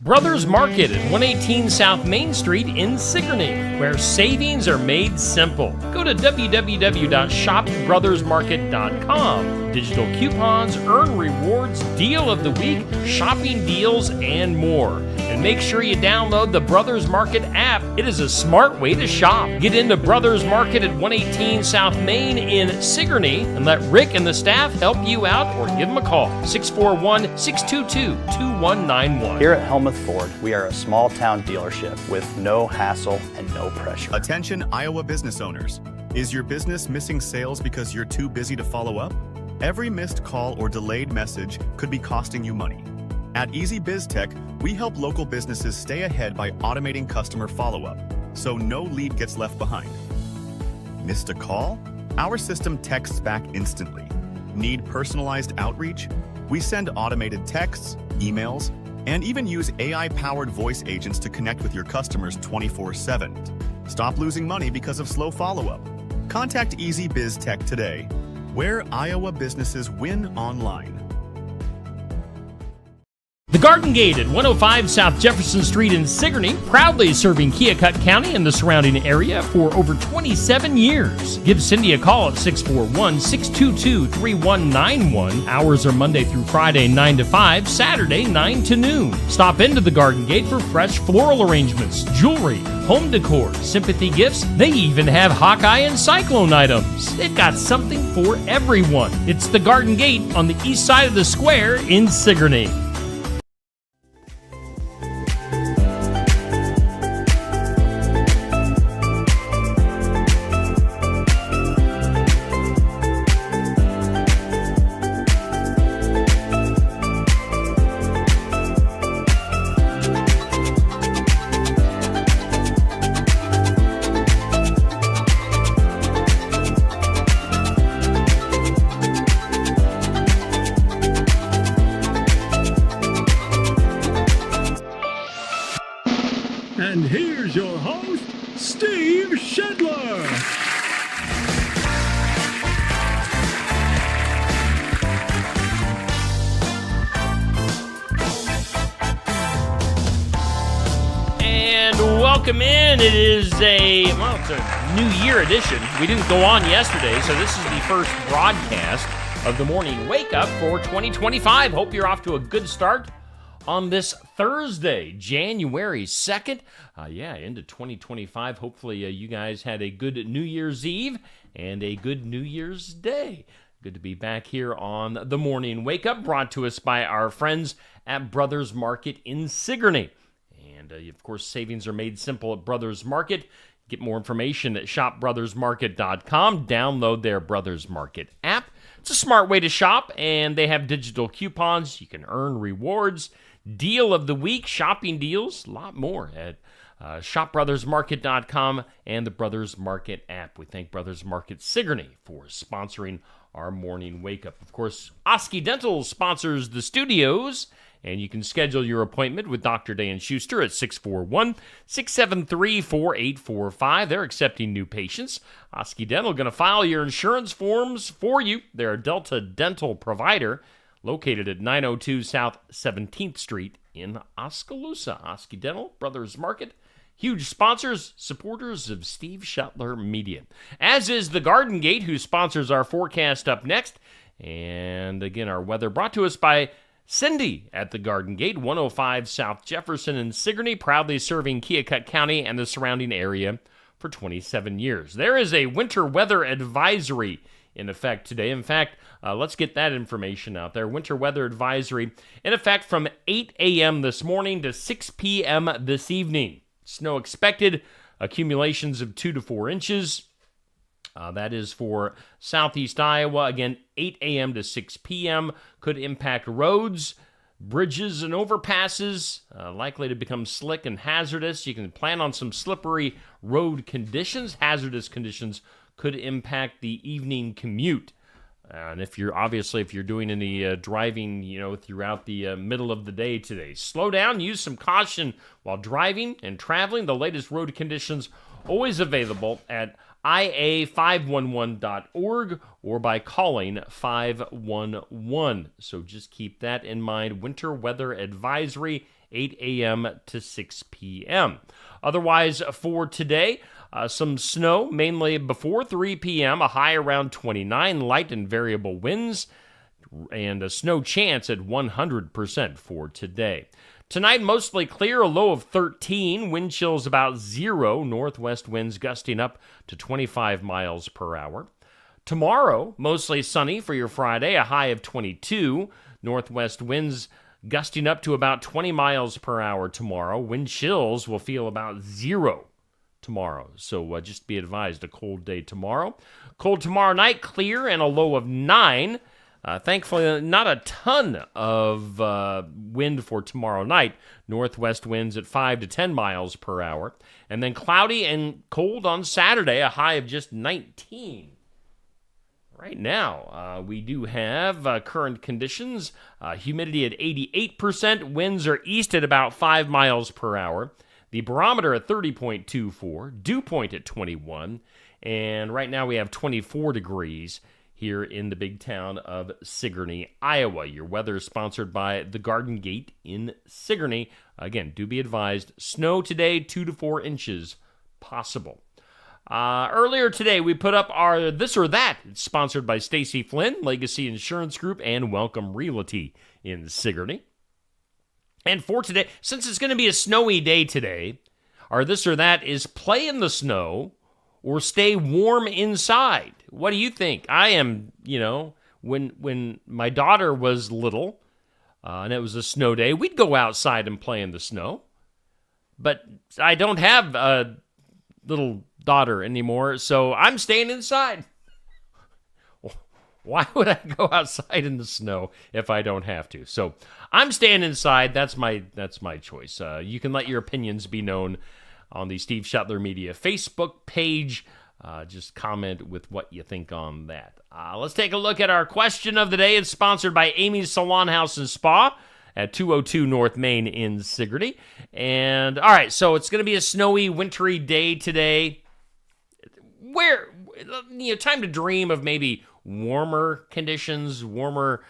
Brothers Market at 118 South Main Street in Sigourney, where savings are made simple. Go to www.shopbrothersmarket.com. Digital coupons, earn rewards, deal of the week, shopping deals, and more. And make sure you download the Brothers Market app. It is a smart way to shop. Get into Brothers Market at 118 South Main in Sigourney and let Rick and the staff help you out or give them a call. 641-622-2191. Here at Helmuth Ford, we are a small town dealership with no hassle and no pressure. Attention Iowa business owners. Is your business missing sales because you're too busy to follow up? Every missed call or delayed message could be costing you money. At Easy Biz Tech, we help local businesses stay ahead by automating customer follow-up, so no lead gets left behind. Missed a call? Our system texts back instantly. Need personalized outreach? We send automated texts, emails, and even use AI-powered voice agents to connect with your customers 24/7. Stop losing money because of slow follow-up. Contact Easy Biz Tech today, where Iowa businesses win online. The Garden Gate at 105 South Jefferson Street in Sigourney, proudly serving Keokuk County and the surrounding area for over 27 years. Give Cindy a call at 641-622-3191. Hours are Monday through Friday 9 to 5, Saturday 9 to noon. Stop into the Garden Gate for fresh floral arrangements, jewelry, home decor, sympathy gifts. They even have Hawkeye and Cyclone items. They've got something for everyone. It's the Garden Gate on the east side of the square in Sigourney. And here's your host, Steve Shedler. And welcome in. It is it's a New Year edition. We didn't go on yesterday, so this is the first broadcast of the morning wake up for 2025. Hope you're off to a good start on this Thursday, January 2nd. Into 2025. Hopefully you guys had a good New Year's Eve and a good New Year's Day. Good to be back here on the morning wake up, brought to us by our friends at Brothers Market in Sigourney. And of course, savings are made simple at Brothers Market. Get more information at shopbrothersmarket.com. Download their Brothers Market app. It's a smart way to shop, and they have digital coupons. You can earn rewards, deal of the week, shopping deals, a lot more at shopbrothersmarket.com and the Brothers Market app. We thank Brothers Market Sigourney for sponsoring our morning wake up. Of course, Oski Dental sponsors the studios, and you can schedule your appointment with Dr. Dan Schuster at 641-673-4845. They're accepting new patients. Oski Dental going to file your insurance forms for you. They're a Delta dental provider located at 902 South 17th Street in Oskaloosa. Oski Dental, Brothers Market, huge sponsors, supporters of Steve Shedler Media. As is the Garden Gate, who sponsors our forecast up next. And again, our weather brought to us by Cindy at the Garden Gate, 105 South Jefferson in Sigourney, proudly serving Keokuk County and the surrounding area for 27 years. There is a winter weather advisory in effect today. In fact, let's get that information out there. Winter weather advisory in effect from 8 a.m. this morning to 6 p.m. this evening. Snow expected, accumulations of 2 to 4 inches. That is for southeast Iowa. Again, 8 a.m. to 6 p.m. could impact roads, bridges, and overpasses, likely to become slick and hazardous. You can plan on some slippery road conditions. Hazardous conditions could impact the evening commute. And if you're doing any driving, throughout the middle of the day today, slow down, use some caution while driving and traveling. The latest road conditions always available at ia511.org or by calling 511. So just keep that in mind. Winter weather advisory, 8 a.m. to 6 p.m. Otherwise, for today, some snow, mainly before 3 p.m., a high around 29, light and variable winds, and a snow chance at 100% for today. Tonight, mostly clear, a low of 13, wind chills about 0, northwest winds gusting up to 25 miles per hour. Tomorrow, mostly sunny for your Friday, a high of 22, northwest winds gusting up to about 20 miles per hour tomorrow. Wind chills will feel about 0 tomorrow, so just be advised, a cold day tomorrow. Cold tomorrow night, clear, and a low of 9. Thankfully, not a ton of wind for tomorrow night. Northwest winds at 5 to 10 miles per hour. And then cloudy and cold on Saturday, a high of just 19. Right now, we do have current conditions. Humidity at 88%. Winds are east at about 5 miles per hour. The barometer at 30.24. Dew point at 21. And right now we have 24 degrees here in the big town of Sigourney, Iowa. Your weather is sponsored by the Garden Gate in Sigourney. Again, do be advised, snow today, 2 to 4 inches possible. Earlier today, we put up our This or That. It's sponsored by Stacy Flynn, Legacy Insurance Group, and Welcome Realty in Sigourney. And for today, since it's going to be a snowy day today, our This or That is play in the snow or stay warm inside. What do you think? I am, when my daughter was little, and it was a snow day, we'd go outside and play in the snow. But I don't have a little daughter anymore, so I'm staying inside. Why would I go outside in the snow if I don't have to? So I'm staying inside. That's my choice. You can let your opinions be known on the Steve Shuttler Media Facebook page. Just comment with what you think on that. Let's take a look at our question of the day. It's sponsored by Amy's Salon House and Spa at 202 North Main in Sigourney. And, all right, so it's going to be a snowy, wintry day today. Time to dream of maybe warmer conditions, warmer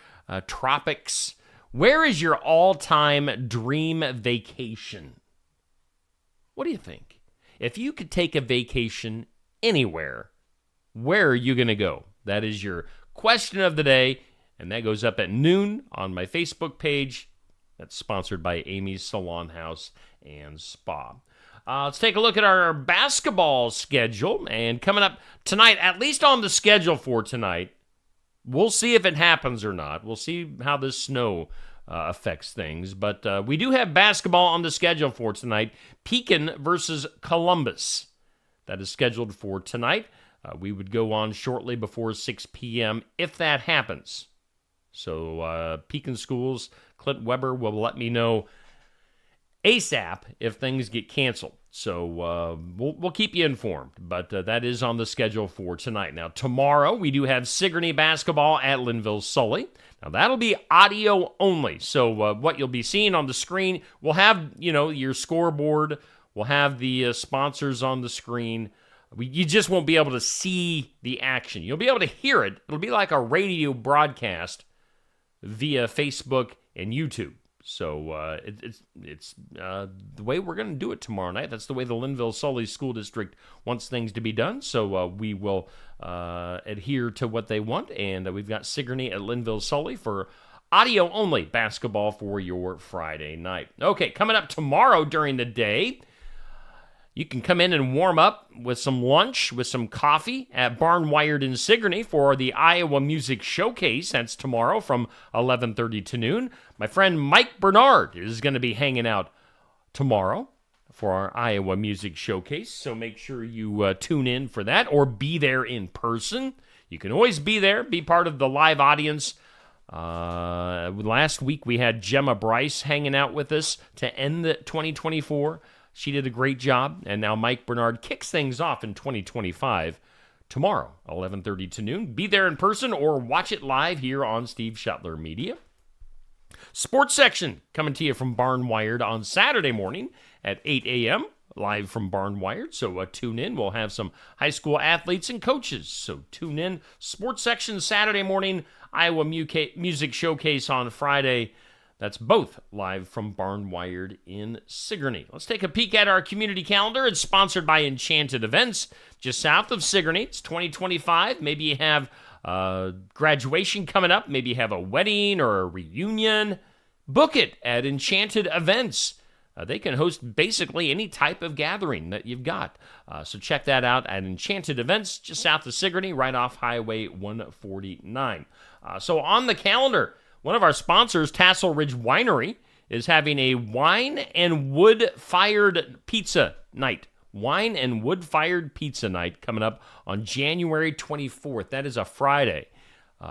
tropics. Where is your all-time dream vacation? What do you think? If you could take a vacation anywhere, where are you going to go? That is your question of the day, and that goes up at noon on my Facebook page. That's sponsored by Amy's Salon House and Spa. Let's take a look at our basketball schedule, and coming up tonight, at least on the schedule for tonight, we'll see if it happens or not. We'll see how this snow affects things. But we do have basketball on the schedule for tonight. Pekin versus Columbus. That is scheduled for tonight. We would go on shortly before 6 p.m. if that happens. So Pekin Schools, Clint Weber will let me know ASAP if things get canceled. So we'll keep you informed, but that is on the schedule for tonight. Now, tomorrow we do have Sigourney basketball at Linville Sully. Now, that'll be audio only. So what you'll be seeing on the screen, we'll have, your scoreboard. We'll have the sponsors on the screen. You just won't be able to see the action. You'll be able to hear it. It'll be like a radio broadcast via Facebook and YouTube. So it's the way we're going to do it tomorrow night. That's the way the Linville Sully School District wants things to be done. So we will adhere to what they want. And we've got Sigourney at Linville Sully for audio-only basketball for your Friday night. Okay, coming up tomorrow during the day, you can come in and warm up with some lunch, with some coffee at Barnwired in Sigourney for the Iowa Music Showcase. That's tomorrow from 11:30 to noon. My friend Mike Bernard is going to be hanging out tomorrow for our Iowa Music Showcase, so make sure you tune in for that or be there in person. You can always be there, be part of the live audience. Last week we had Gemma Bryce hanging out with us to end the 2024. She did a great job, and now Mike Bernard kicks things off in 2025 tomorrow, 11:30 to noon. Be there in person or watch it live here on Steve Shuttler Media. Sports section coming to you from Barnwired on Saturday morning at 8 a.m. live from Barnwired, so tune in. We'll have some high school athletes and coaches, so tune in. Sports section Saturday morning, Iowa Music Showcase on Friday. That's both live from Barnwired in Sigourney. Let's take a peek at our community calendar. It's sponsored by Enchanted Events, just south of Sigourney. It's 2025. Maybe you have graduation coming up. Maybe you have a wedding or a reunion. Book it at Enchanted Events. They can host basically any type of gathering that you've got. So check that out at Enchanted Events, just south of Sigourney, right off Highway 149. So on the calendar, one of our sponsors, Tassel Ridge Winery, is having a wine and wood-fired pizza night. Wine and wood-fired pizza night coming up on January 24th. That is a Friday.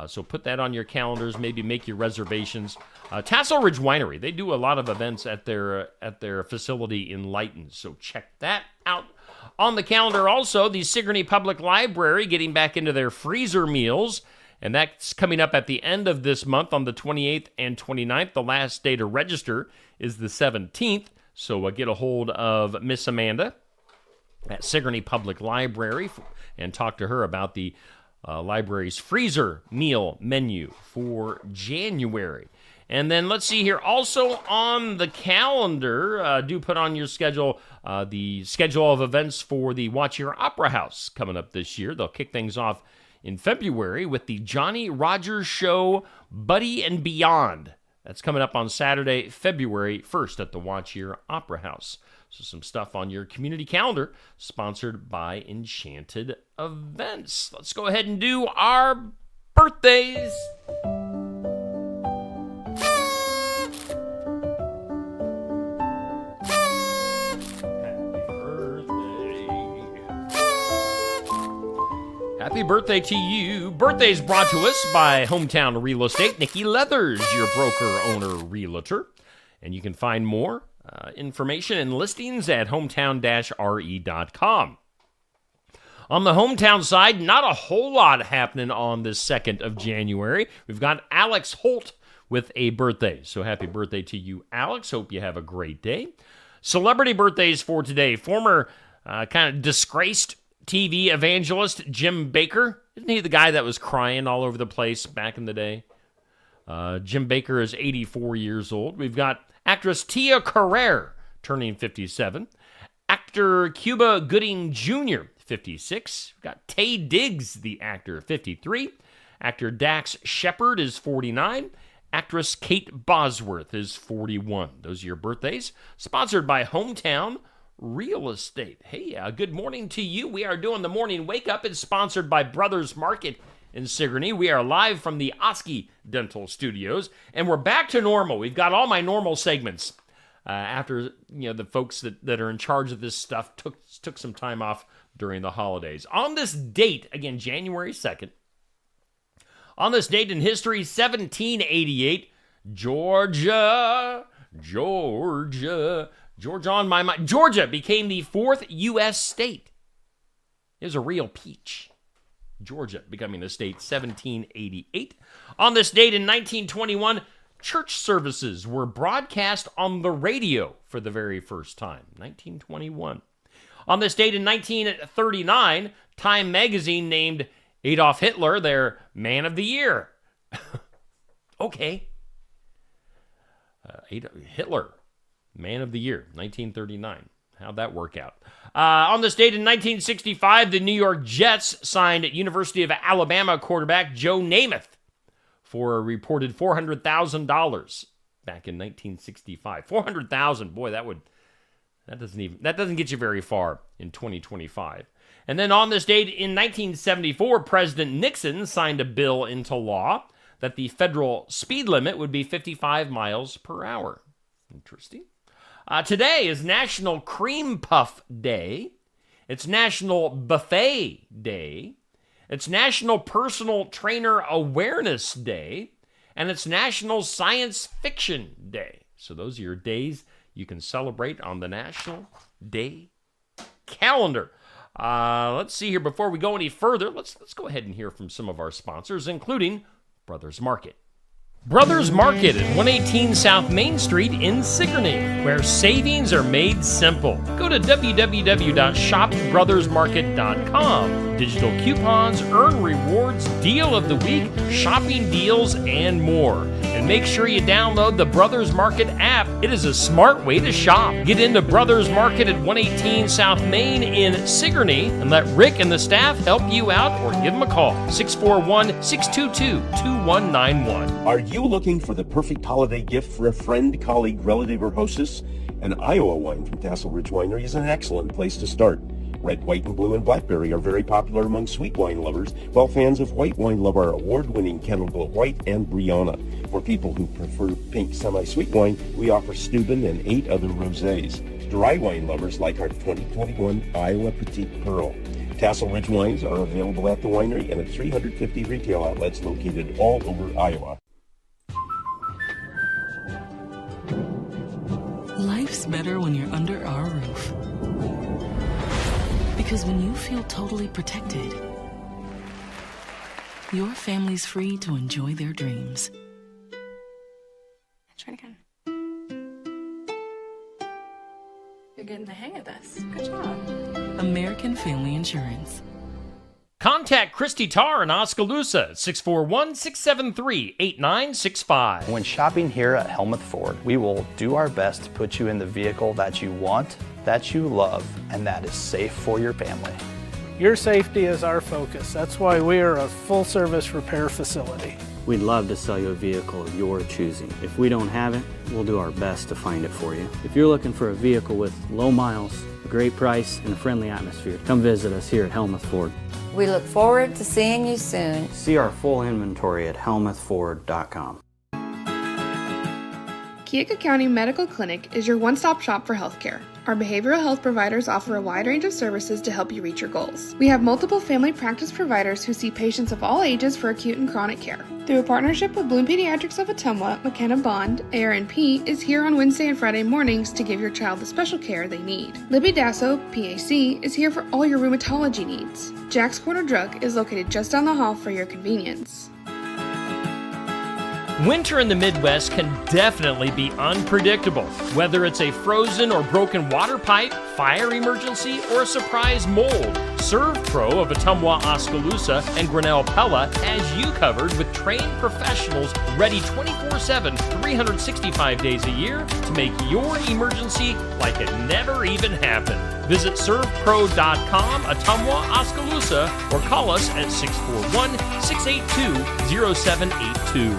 So put that on your calendars. Maybe make your reservations. Tassel Ridge Winery, they do a lot of events at their facility in Lighton. So check that out. On the calendar also, the Sigourney Public Library getting back into their freezer meals. And that's coming up at the end of this month on the 28th and 29th. The last day to register is the 17th. So get a hold of Miss Amanda at Sigourney Public Library and talk to her about the library's freezer meal menu for January. And then let's see here. Also on the calendar, do put on your schedule the schedule of events for the Watch Your Opera House coming up this year. They'll kick things off in February with the Johnny Rogers Show Buddy and Beyond. That's coming up on Saturday, February 1st at the Watch Your Opera House. So some stuff on your community calendar, sponsored by Enchanted Events. Let's go ahead and do our birthdays. Happy birthday to you. Birthdays brought to us by Hometown Real Estate. Nikki Leathers, your broker, owner, realtor. And you can find more information and listings at hometown-re.com. On the hometown side, not a whole lot happening on this 2nd of January. We've got Alex Holt with a birthday. So happy birthday to you, Alex. Hope you have a great day. Celebrity birthdays for today. Former kind of disgraced TV evangelist Jim Bakker. Isn't he the guy that was crying all over the place back in the day? Jim Bakker is 84 years old. We've got actress Tia Carrere turning 57. Actor Cuba Gooding Jr., 56. We've got Taye Diggs, the actor, 53. Actor Dax Shepard is 49. Actress Kate Bosworth is 41. Those are your birthdays. Sponsored by Hometown Real Estate. Hey, good morning to you. We are doing the morning wake up. It's sponsored by Brothers Market in Sigourney. We are live from the Oski Dental Studios, and we're back to normal. We've got all my normal segments after the folks that are in charge of this stuff took some time off during the holidays. On this date, again, January 2nd, on this date in history, 1788, Georgia on my mind. Georgia became the 4th U.S. state. It was a real peach. Georgia becoming a state, 1788. On this date in 1921, church services were broadcast on the radio for the very first time, 1921. On this date in 1939, Time magazine named Adolf Hitler their Man of the Year. Okay. Hitler. Man of the Year, 1939. How'd that work out? On this date in 1965, the New York Jets signed University of Alabama quarterback Joe Namath for a reported $400,000 back in 1965. $400,000, boy, that doesn't get you very far in 2025. And then on this date in 1974, President Nixon signed a bill into law that the federal speed limit would be 55 miles per hour. Interesting. Today is National Cream Puff Day. It's National Buffet Day. It's National Personal Trainer Awareness Day. And it's National Science Fiction Day. So those are your days you can celebrate on the National Day calendar. Let's see here. Before we go any further, let's go ahead and hear from some of our sponsors, including Brothers Market. Brothers Market at 118 South Main Street in Sigourney, where savings are made simple. Go to www.shopbrothersmarket.com. Digital coupons, earn rewards, deal of the week, shopping deals, and more. And make sure you download the Brothers Market app. It is a smart way to shop. Get into Brothers Market at 118 South Main in Sigourney and let Rick and the staff help you out, or give them a call, 641-622-2191. Are you looking for the perfect holiday gift for a friend, colleague, relative, or hostess? An Iowa wine from Tassel Ridge Winery is an excellent place to start. Red, white, and blue and blackberry are very popular among sweet wine lovers, while fans of white wine love our award-winning Kennel Glow White and Brianna. For people who prefer pink semi-sweet wine, we offer Steuben and 8 other rosés. Dry wine lovers like our 2021 Iowa Petite Pearl. Tassel Ridge wines are available at the winery and at 350 retail outlets located all over Iowa. Life's better when you're under our roof. Because when you feel totally protected, your family's free to enjoy their dreams. Try it again. You're getting the hang of this. Good job. American Family Insurance. Contact Christy Tarr in Oskaloosa at 641-673-8965. When shopping here at Helmuth Ford, we will do our best to put you in the vehicle that you want, that you love, and that is safe for your family. Your safety is our focus. That's why we are a full-service repair facility. We'd love to sell you a vehicle of your choosing. If we don't have it, we'll do our best to find it for you. If you're looking for a vehicle with low miles, a great price, and a friendly atmosphere, come visit us here at Helmuth Ford. We look forward to seeing you soon. See our full inventory at helmuthford.com. Keokuk County Medical Clinic is your one-stop shop for healthcare. Our behavioral health providers offer a wide range of services to help you reach your goals. We have multiple family practice providers who see patients of all ages for acute and chronic care. Through a partnership with Bloom Pediatrics of Ottumwa, McKenna Bond, ARNP, is here on Wednesday and Friday mornings to give your child the special care they need. Libby Dasso, PAC, is here for all your rheumatology needs. Jack's Corner Drug is located just down the hall for your convenience. Winter in the Midwest can definitely be unpredictable. Whether it's a frozen or broken water pipe, fire emergency, or a surprise mold, ServPro of Ottumwa, Oskaloosa, and Grinnell Pella has you covered with trained professionals ready 24/7, 365 days a year to make your emergency like it never even happened. Visit servpro.com, Ottumwa, Oskaloosa, or call us at 641-682-0782.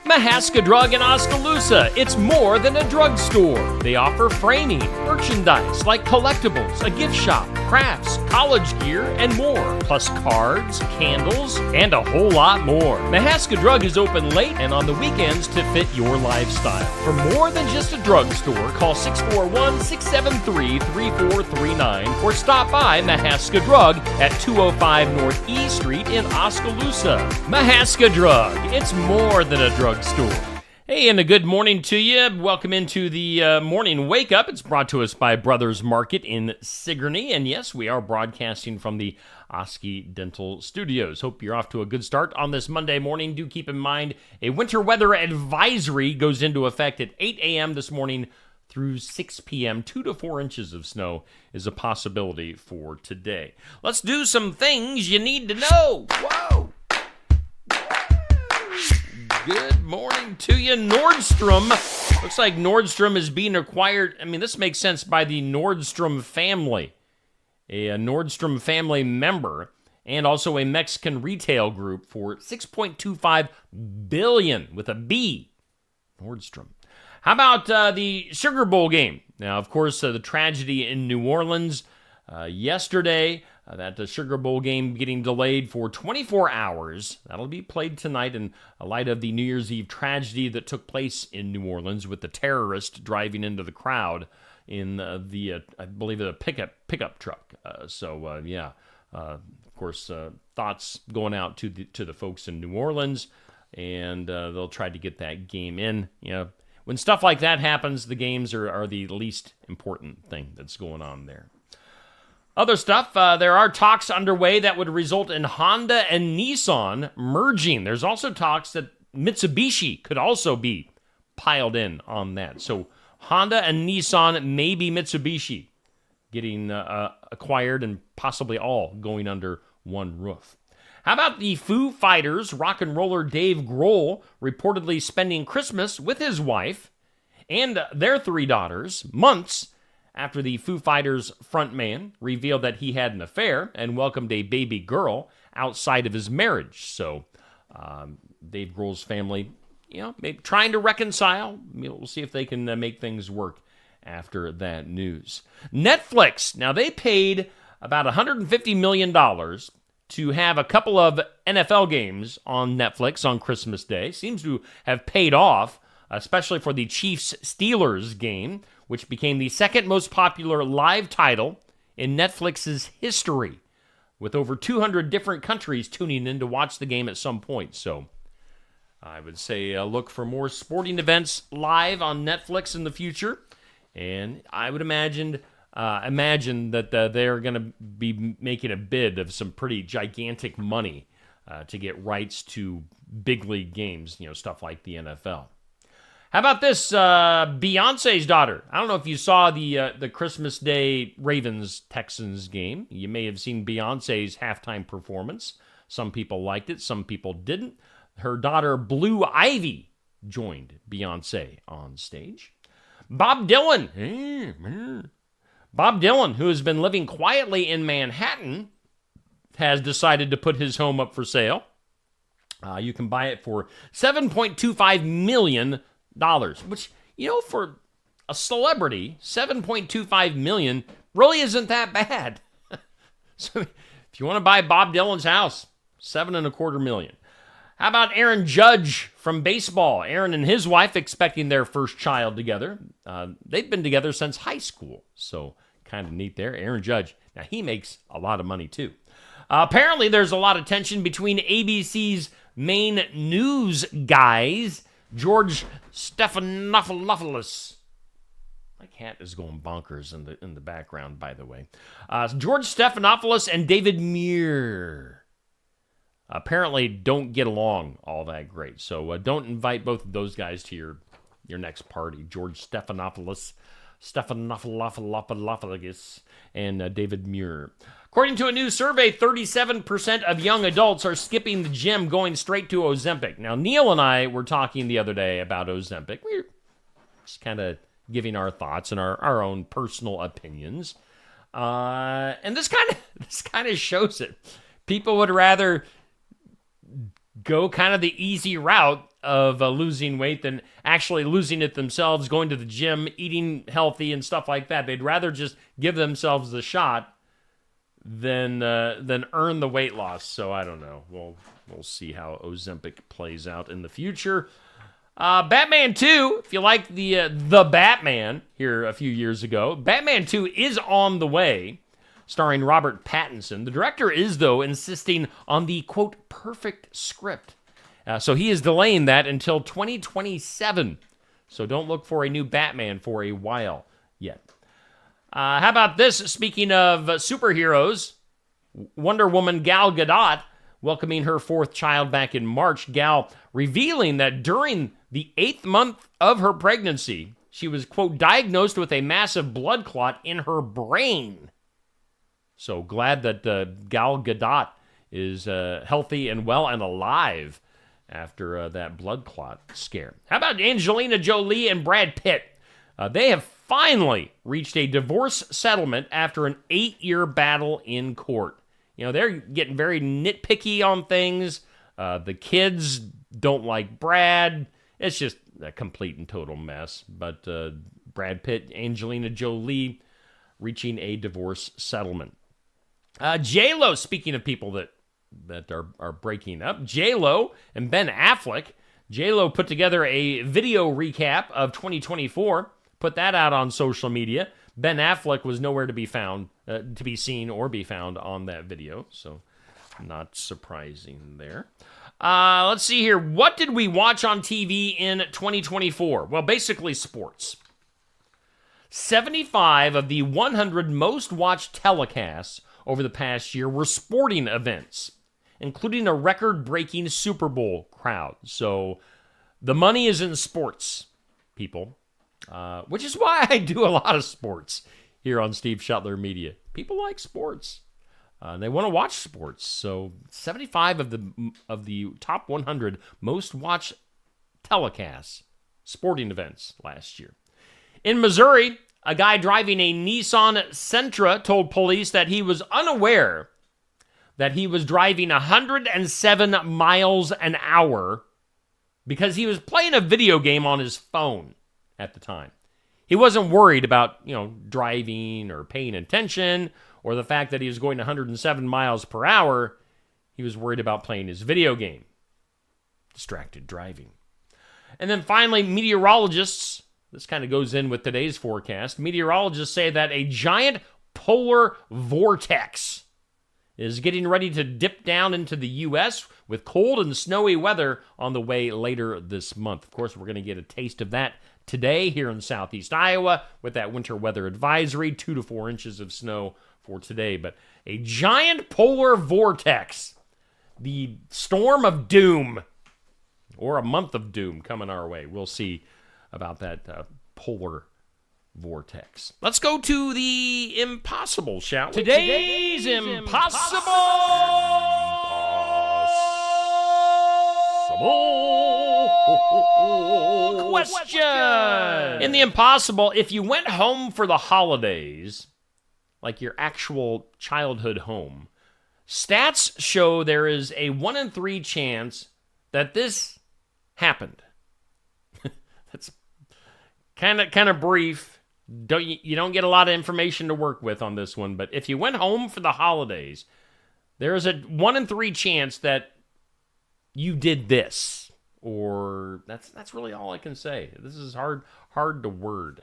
Mahaska Drug in Oskaloosa. It's more than a drugstore. They offer framing, merchandise like collectibles, a gift shop, crafts, college gear, and more, plus cards, candles, and a whole lot more. Mahaska Drug is open late and on the weekends to fit your lifestyle. For more than just a drugstore, call 641-673-3439 or stop by Mahaska Drug at 205 North E Street in Oskaloosa. Mahaska Drug. It's more than a drugstore. Hey, and a good morning to you. Welcome into the morning wake up. It's brought to us by Brothers Market in Sigourney. And yes, we are broadcasting from the Oski Dental Studios. Hope you're off to a good start on this Monday morning. Do keep in mind a winter weather advisory goes into effect at 8 a.m. this morning through 6 p.m. 2 to 4 inches of snow is a possibility for today. Let's do some things you need to know. Whoa! Good morning to you. Nordstrom. Looks like Nordstrom is being acquired. I mean, this makes sense by the Nordstrom family. A Nordstrom family member and also a Mexican retail group for $6.25 billion with a B. Nordstrom. How about the Sugar Bowl game? Now, of course, the tragedy in New Orleans yesterday. That the Sugar Bowl game getting delayed for 24 hours. That'll be played tonight in light of the New Year's Eve tragedy that took place in New Orleans with the terrorist driving into the crowd in I believe, a pickup truck. Of course, thoughts going out to the folks in New Orleans, and they'll try to get that game in. You know, when stuff like that happens, the games are the least important thing that's going on there. Other stuff, there are talks underway that would result in Honda and Nissan merging. There's also talks that Mitsubishi could also be piled in on that. So Honda and Nissan, maybe Mitsubishi, getting acquired and possibly all going under one roof. How about the Foo Fighters? Rock and roller Dave Grohl reportedly spending Christmas with his wife and their 3 daughters months after the Foo Fighters frontman revealed that he had an affair and welcomed a baby girl outside of his marriage. So Dave Grohl's family, maybe trying to reconcile. We'll see if they can make things work after that news. Netflix, now they paid about $150 million to have a couple of NFL games on Netflix on Christmas Day. Seems to have paid off, especially for the Chiefs-Steelers game, which became the second most popular live title in Netflix's history, with over 200 different countries tuning in to watch the game at some point. So I would say look for more sporting events live on Netflix in the future. And I would imagine that they're going to be making a bid of some pretty gigantic money to get rights to big league games, stuff like the NFL. How about this? Beyonce's daughter. I don't know if you saw the Christmas Day Ravens-Texans game. You may have seen Beyonce's halftime performance. Some people liked it. Some people didn't. Her daughter, Blue Ivy, joined Beyonce on stage. Bob Dylan. Bob Dylan, who has been living quietly in Manhattan, has decided to put his home up for sale. You can buy it for $7.25 million. Which, for a celebrity, $7.25 million really isn't that bad. So if you want to buy Bob Dylan's house, $7.25 million. How about Aaron Judge from baseball? Aaron and his wife expecting their first child together. They've been together since high school, so kind of neat there. Aaron Judge, now he makes a lot of money too. Apparently there's a lot of tension between ABC's main news guys, George Stephanopoulos. My cat is going bonkers in the background, by the way. George Stephanopoulos and David Muir apparently don't get along all that great. So don't invite both of those guys to your next party. George Stephanopoulos, and David Muir. According to a new survey, 37% of young adults are skipping the gym, going straight to Ozempic. Now, Neil and I were talking the other day about Ozempic. We're just kind of giving our thoughts and our own personal opinions. And this kind of shows it. People would rather go kind of the easy route of losing weight than actually losing it themselves, going to the gym, eating healthy and stuff like that. They'd rather just give themselves the shot than earn the weight loss. So I don't know. We'll see how Ozempic plays out in the future. Batman 2, if you like the Batman here a few years ago, Batman 2 is on the way, starring Robert Pattinson. The director is, though, insisting on the, quote, perfect script. So he is delaying that until 2027. So don't look for a new Batman for a while yet. How about this? Speaking of superheroes, Wonder Woman Gal Gadot welcoming her 4th child back in March. Gal revealing that during the 8th month of her pregnancy, she was, quote, diagnosed with a massive blood clot in her brain. So glad that Gal Gadot is healthy and well and alive after that blood clot scare. How about Angelina Jolie and Brad Pitt? They have finally reached a divorce settlement after an 8-year battle in court. They're getting very nitpicky on things. The kids don't like Brad. It's just a complete and total mess. But Brad Pitt, Angelina Jolie reaching a divorce settlement. J-Lo, speaking of people that are breaking up, J-Lo and Ben Affleck. J-Lo put together a video recap of 2024, put that out on social media. Ben Affleck was nowhere to be found, to be seen or be found on that video, so not surprising there. Let's see here. What did we watch on TV in 2024? Well, basically sports. 75 of the 100 most watched telecasts over the past year were sporting events. including a record-breaking Super Bowl crowd. So the money is in sports, people, which is why I do a lot of sports here on Steve Shuttler Media. People like sports. They want to watch sports. So 75 of the top 100 most watched telecasts, sporting events last year. In Missouri, a guy driving a Nissan Sentra told police that he was unaware that he was driving 107 miles an hour because he was playing a video game on his phone at the time. He wasn't worried about, driving or paying attention or the fact that he was going 107 miles per hour. He was worried about playing his video game. Distracted driving. And then finally, meteorologists, this kind of goes in with today's forecast, meteorologists say that a giant polar vortex is getting ready to dip down into the U.S. with cold and snowy weather on the way later this month. Of course, we're going to get a taste of that today here in southeast Iowa with that winter weather advisory, 2 to 4 inches of snow for today. But a giant polar vortex, the storm of doom, or a month of doom coming our way. We'll see about that polar vortex. Let's go to the impossible, shall we? Today's impossible question. In the impossible, if you went home for the holidays, like your actual childhood home, stats show there is a 1 in 3 chance that this happened. That's kind of brief. You don't get a lot of information to work with on this one, but if you went home for the holidays, there is a 1 in 3 chance that you did this, or that's really all I can say. This is hard to word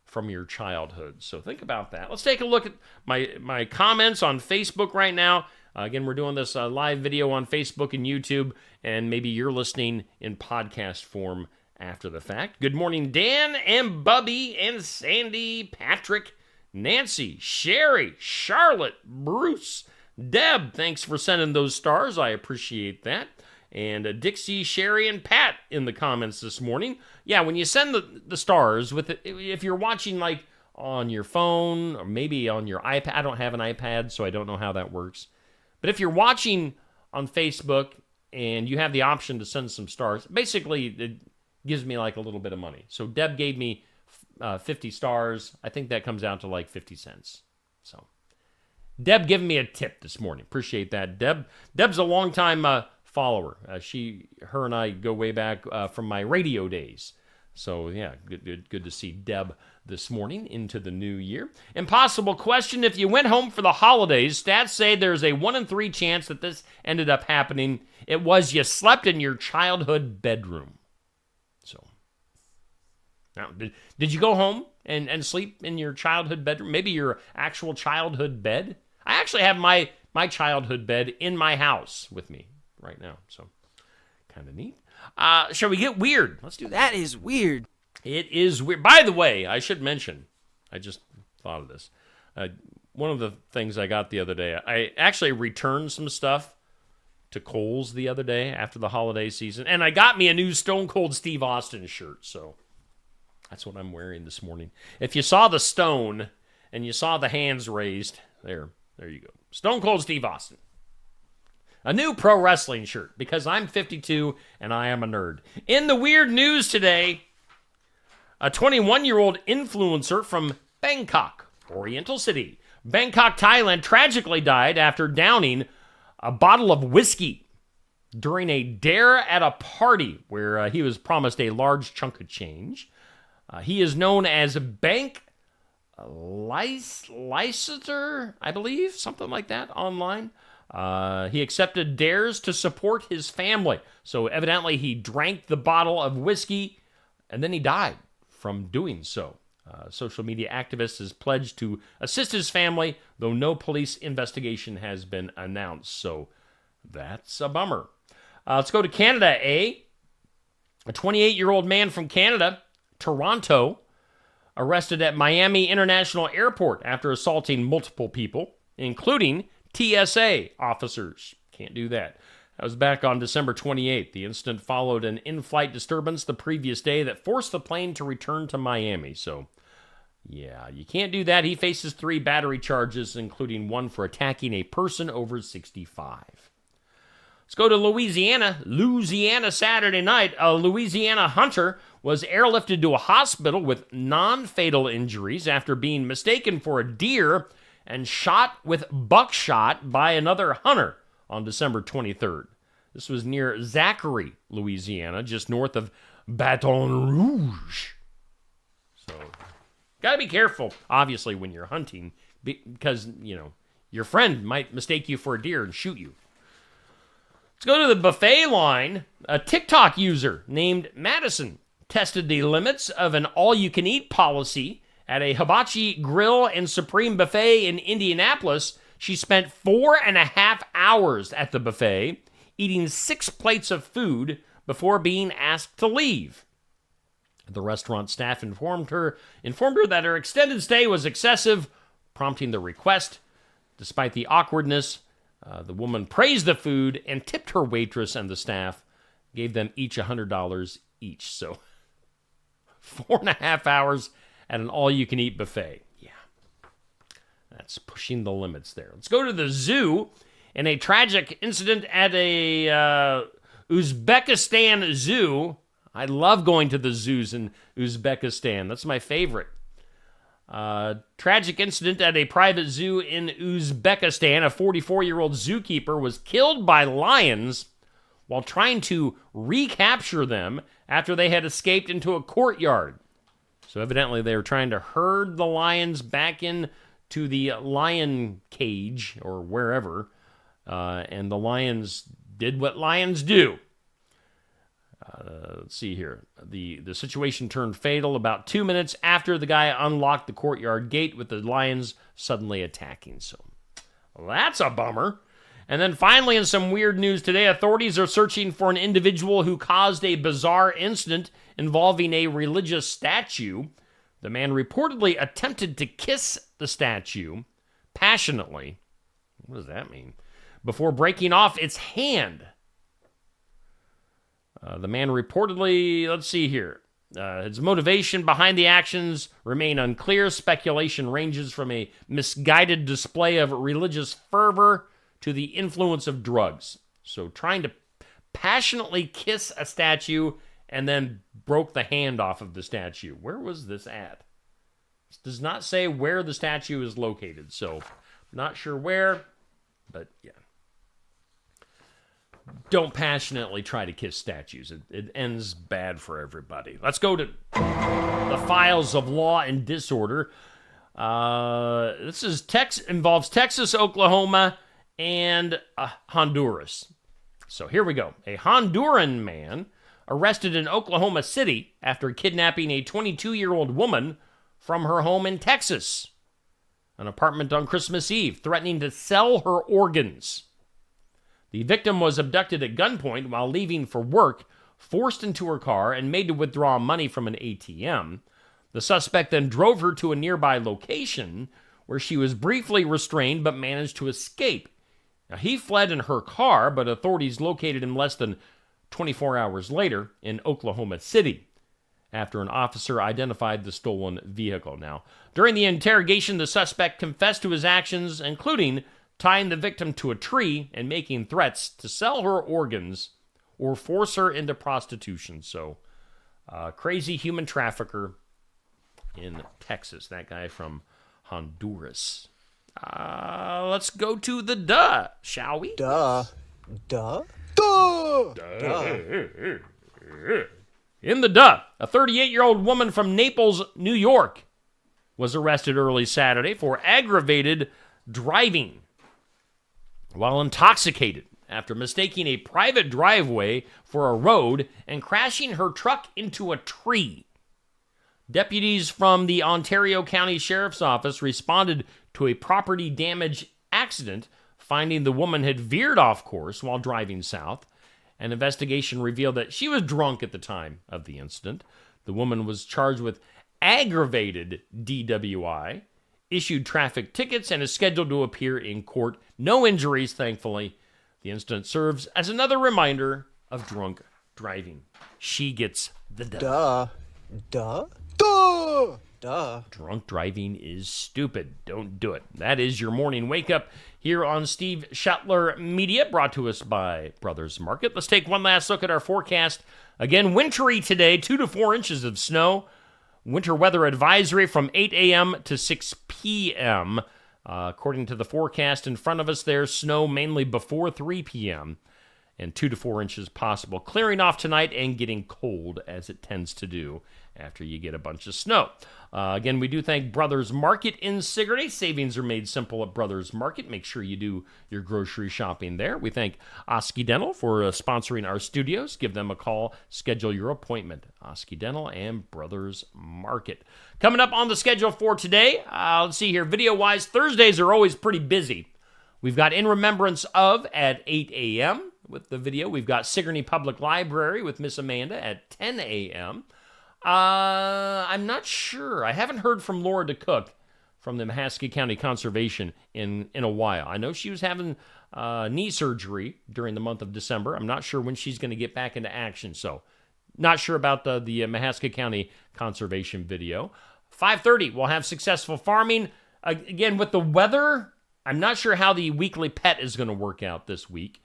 from your childhood, so think about that. Let's take a look at my comments on Facebook right now. Again, we're doing this live video on Facebook and YouTube, and maybe you're listening in podcast form after the fact. Good morning, Dan and Bubby and Sandy, Patrick, Nancy, Sherry, Charlotte, Bruce, Deb. Thanks for sending those stars. I appreciate that. And Dixie, Sherry, and Pat in the comments this morning. Yeah, when you send the stars, if you're watching like on your phone or maybe on your iPad. I don't have an iPad, so I don't know how that works. But if you're watching on Facebook and you have the option to send some stars, basically it gives me like a little bit of money. So Deb gave me 50 stars. I think that comes out to like 50 cents. So Deb giving me a tip this morning. Appreciate that, Deb. Deb's a longtime follower. Her and I go way back from my radio days. So yeah, good to see Deb this morning into the new year. Impossible question. If you went home for the holidays, stats say there's a 1 in 3 chance that this ended up happening. It was you slept in your childhood bedroom. So now, did you go home and sleep in your childhood bedroom? Maybe your actual childhood bed? I actually have my childhood bed in my house with me right now. So kind of neat. Shall we get weird? Let's do that. That is weird. It is weird. By the way, I should mention, I just thought of this. One of the things I got the other day, I actually returned some stuff to Kohl's the other day after the holiday season, and I got me a new Stone Cold Steve Austin shirt, so that's what I'm wearing this morning. If you saw the stone and you saw the hands raised, there you go. Stone Cold Steve Austin. A new pro wrestling shirt, because I'm 52 and I am a nerd. In the weird news today, a 21-year-old influencer from Bangkok, Oriental City, Bangkok, Thailand, tragically died after downing a bottle of whiskey during a dare at a party where he was promised a large chunk of change. He is known as Bank Lysater, I believe, something like that online. He accepted dares to support his family. So evidently he drank the bottle of whiskey and then he died from doing so. Social media activist has pledged to assist his family, though no police investigation has been announced. So that's a bummer. Let's go to Canada, A 28-year-old man from Canada, Toronto, arrested at Miami International Airport after assaulting multiple people, including TSA officers. Can't do that. That was back on December 28th. The incident followed an in-flight disturbance the previous day that forced the plane to return to Miami. So, yeah, you can't do that. He faces 3 battery charges, including one for attacking a person over 65. Let's go to Louisiana. Louisiana Saturday night. A Louisiana hunter was airlifted to a hospital with non-fatal injuries after being mistaken for a deer and shot with buckshot by another hunter on December 23rd. This was near Zachary, Louisiana, just north of Baton Rouge. So, gotta be careful, obviously, when you're hunting, because, your friend might mistake you for a deer and shoot you. Let's go to the buffet line. A TikTok user named Madison tested the limits of an all-you-can-eat policy at a Hibachi Grill and Supreme Buffet in Indianapolis. She spent 4.5 hours at the buffet, eating 6 plates of food before being asked to leave. The restaurant staff informed her that her extended stay was excessive, prompting the request. Despite the awkwardness, the woman praised the food and tipped her waitress and the staff, gave them each $100 each. So 4.5 hours at an all-you-can-eat buffet. Yeah, that's pushing the limits there. Let's go to the zoo. In a tragic incident at a Uzbekistan zoo. I love going to the zoos in Uzbekistan. That's my favorite. Tragic incident at a private zoo in Uzbekistan. A 44-year-old zookeeper was killed by lions while trying to recapture them after they had escaped into a courtyard. So evidently they were trying to herd the lions back into the lion cage or wherever, and the lions did what lions do. Let's see here. The situation turned fatal about 2 minutes after the guy unlocked the courtyard gate with the lions suddenly attacking. So that's a bummer. And then finally, in some weird news today, authorities are searching for an individual who caused a bizarre incident involving a religious statue. The man reportedly attempted to kiss the statue passionately. What does that mean? Before breaking off its hand. The man reportedly, let's see here, his motivation behind the actions remain unclear. Speculation ranges from a misguided display of religious fervor to the influence of drugs. So trying to passionately kiss a statue and then broke the hand off of the statue. Where was this at? This does not say where the statue is located, so not sure where, but yeah. Don't passionately try to kiss statues. It ends bad for everybody. Let's go to the files of law and disorder. This is involves Texas, Oklahoma, and Honduras. So here we go. A Honduran man arrested in Oklahoma City after kidnapping a 22-year-old woman from her home in Texas, an apartment on Christmas Eve, threatening to sell her organs. The victim was abducted at gunpoint while leaving for work, forced into her car, and made to withdraw money from an ATM. The suspect then drove her to a nearby location where she was briefly restrained but managed to escape. Now, he fled in her car, but authorities located him less than 24 hours later in Oklahoma City after an officer identified the stolen vehicle. Now, during the interrogation, the suspect confessed to his actions, including tying the victim to a tree and making threats to sell her organs or force her into prostitution. So, crazy human trafficker in Texas. That guy from Honduras. Let's go to the duh, shall we? Duh. In the duh, a 38-year-old woman from Naples, New York, was arrested early Saturday for aggravated driving while intoxicated after mistaking a private driveway for a road and crashing her truck into a tree. Deputies from the Ontario County Sheriff's Office responded to a property damage accident, finding the woman had veered off course while driving south. An investigation revealed that she was drunk at the time of the incident. The woman was charged with aggravated DWI, issued traffic tickets, and is scheduled to appear in court. No injuries, thankfully. The incident serves as another reminder of drunk driving. She gets the duh. Drunk driving is stupid. Don't do it. That is your morning wake up here on Steve Shetler Media, brought to us by Brothers Market. Let's take one last look at our forecast. Again, wintry today, 2 to 4 inches of snow. Winter weather advisory from 8 a.m. to 6 p.m. According to the forecast in front of us, there's snow mainly before 3 p.m. and 2 to 4 inches possible. Clearing off tonight and getting cold, as it tends to do after you get a bunch of snow. Again, we do thank Brothers Market in Sigourney. Savings are made simple at Brothers Market. Make sure you do your grocery shopping there. We thank Oski Dental for sponsoring our studios. Give them a call. Schedule your appointment. Oski Dental and Brothers Market. Coming up on the schedule for today, let's see here. Video-wise, Thursdays are always pretty busy. We've got In Remembrance Of at 8 a.m. with the video. We've got Sigourney Public Library with Miss Amanda at 10 a.m. I'm not sure. I haven't heard from Laura DeCook from the Mahaska County Conservation in a while. I know she was having knee surgery during the month of December. I'm not sure when she's going to get back into action, so not sure about the Mahaska County Conservation video. 5:30, we'll have Successful Farming. Again, with the weather, I'm not sure how the weekly pet is going to work out this week.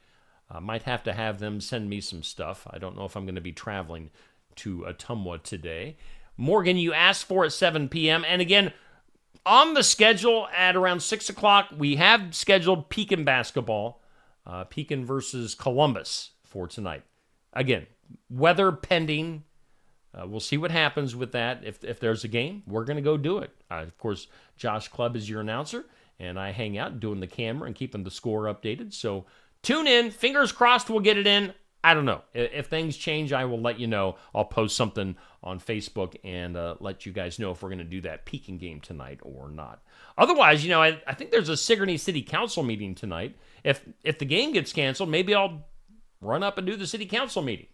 Might have to have them send me some stuff. I don't know if I'm going to be traveling to Ottumwa today. Morgan, you asked for at 7 p.m. And again, on the schedule at around 6 o'clock, we have scheduled Pekin basketball, Pekin versus Columbus for tonight. Again, weather pending. We'll see what happens with that. If there's a game, we're going to go do it. Of course, Josh Clubb is your announcer, and I hang out doing the camera and keeping the score updated. So tune in. Fingers crossed we'll get it in. I don't know. If things change, I will let you know. I'll post something on Facebook and let you guys know if we're going to do that Pekin game tonight or not. Otherwise, I think there's a Sigourney City Council meeting tonight. If the game gets canceled, maybe I'll run up and do the City Council meeting.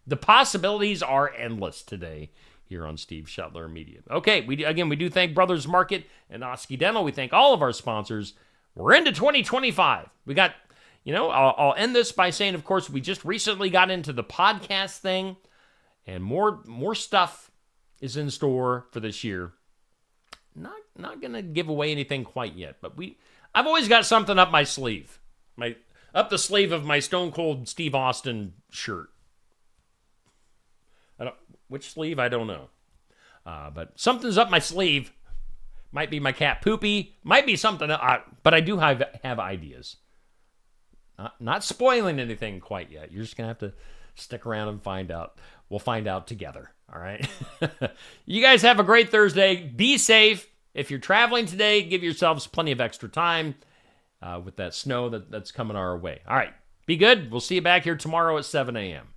The possibilities are endless today here on Steve Shetler Media. Okay, we do thank Brothers Market and Oski Dental. We thank all of our sponsors. We're into 2025. We got... I'll end this by saying, of course, we just recently got into the podcast thing, and more stuff is in store for this year. Not going to give away anything quite yet, but I've always got something up my sleeve. Up the sleeve of my Stone Cold Steve Austin shirt. Which sleeve? I don't know. But something's up my sleeve. Might be my cat Poopy. Might be something else. But I do have ideas. Not spoiling anything quite yet. You're just going to have to stick around and find out. We'll find out together, all right? You guys have a great Thursday. Be safe. If you're traveling today, give yourselves plenty of extra time with that snow that's coming our way. All right, be good. We'll see you back here tomorrow at 7 a.m.